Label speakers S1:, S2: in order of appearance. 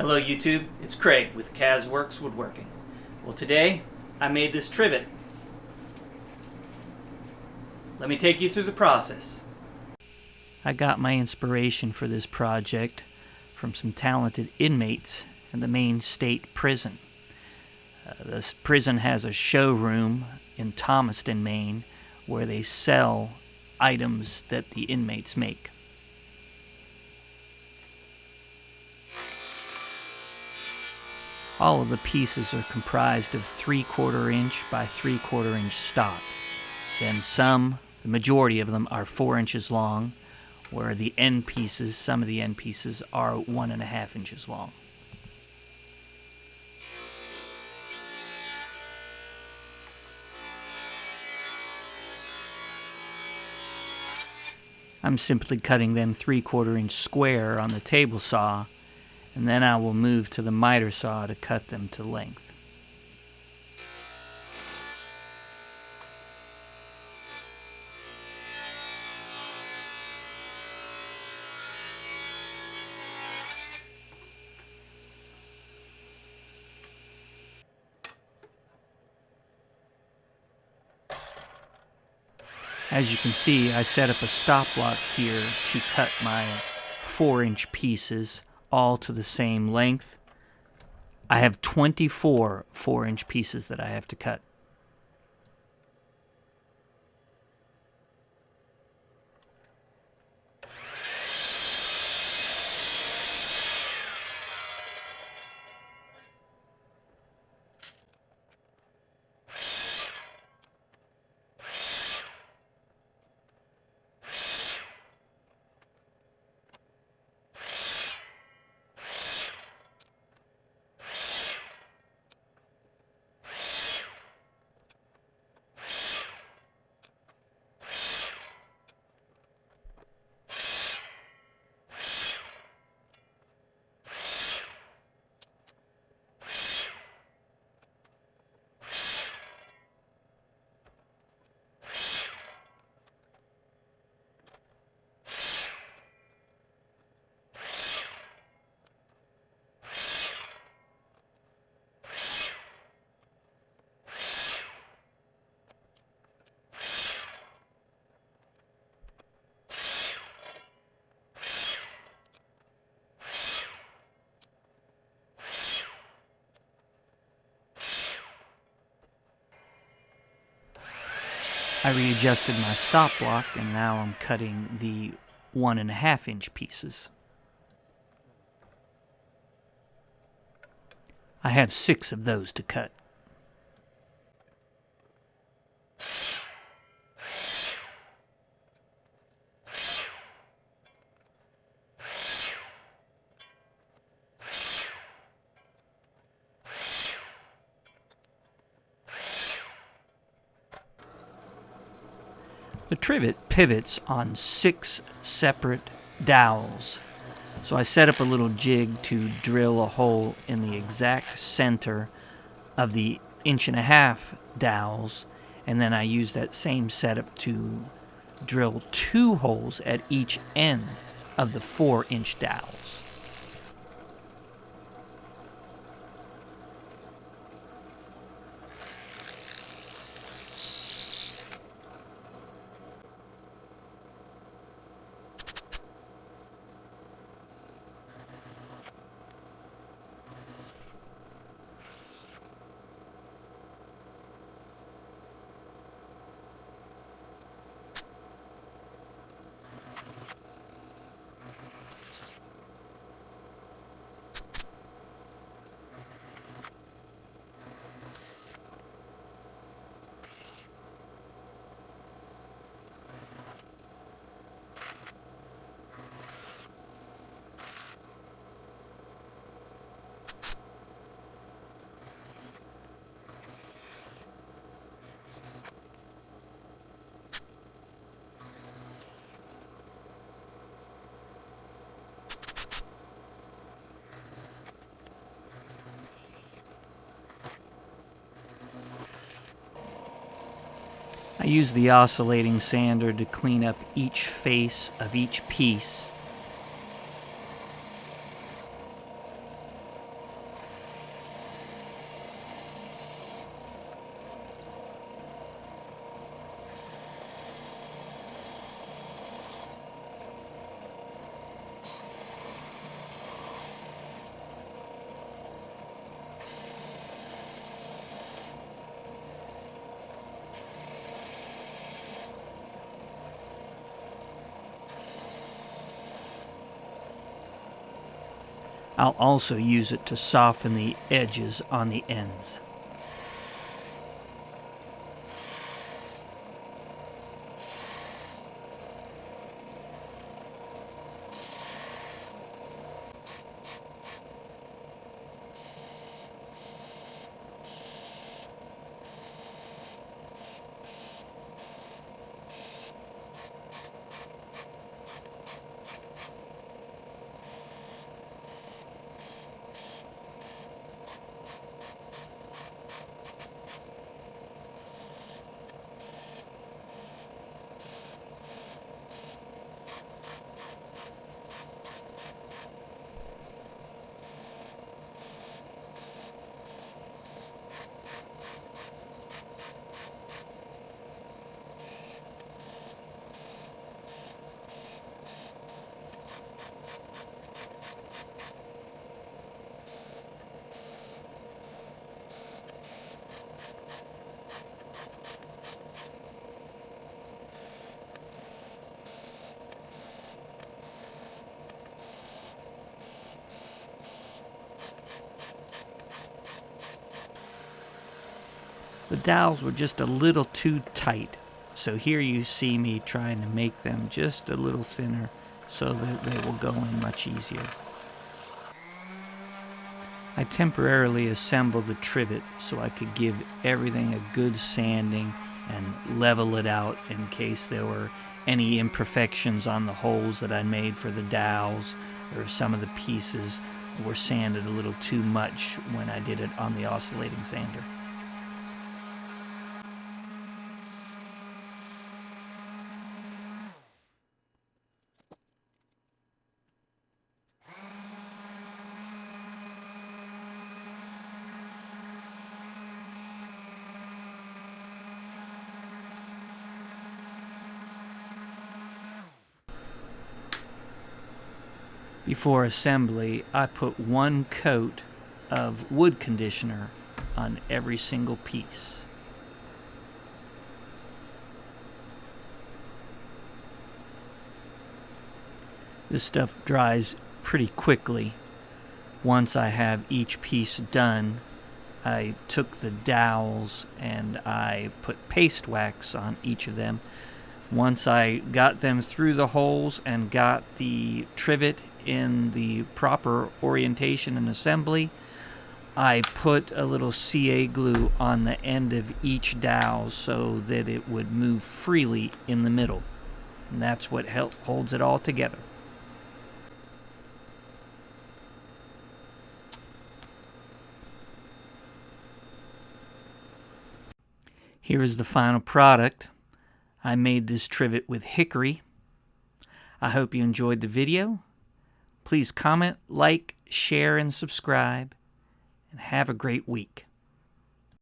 S1: Hello YouTube, it's Craig with Kazworks Woodworking. Well, today I made this trivet. Let me take you through the process. I got my inspiration for this project from some talented inmates in the Maine State Prison. This prison has a showroom in Thomaston, Maine, where they sell items that the inmates make. All of the pieces are comprised of 3/4 inch by 3/4 inch stock. Then the majority of them are 4 inches long, where the end pieces, some of the end pieces are 1.5 inches long. I'm simply cutting them 3/4 inch square on the table saw, and then I will move to the miter saw to cut them to length. As you can see, I set up a stop block here to cut my 4-inch pieces all to the same length. I have 24 4-inch pieces that I have to cut. I readjusted my stop block, and now I'm cutting the 1.5 inch pieces. I have 6 of those to cut. The trivet pivots on 6 separate dowels. So I set up a little jig to drill a hole in the exact center of the 1.5 inch dowels, and then I use that same setup to drill 2 holes at each end of the 4-inch dowels. I use the oscillating sander to clean up each face of each piece. I'll also use it to soften the edges on the ends. The dowels were just a little too tight, so here you see me trying to make them just a little thinner so that they will go in much easier. I temporarily assembled the trivet so I could give everything a good sanding and level it out in case there were any imperfections on the holes that I made for the dowels, or if some of the pieces were sanded a little too much when I did it on the oscillating sander. Before assembly, I put one coat of wood conditioner on every single piece. This stuff dries pretty quickly. Once I have each piece done, I took the dowels and I put paste wax on each of them. Once I got them through the holes and got the trivet in the proper orientation and assembly, I put a little CA glue on the end of each dowel so that it would move freely in the middle. And that's what holds it all together. Here is the final product. I made this trivet with hickory. I hope you enjoyed the video. Please comment, like, share, and subscribe. And have a great week.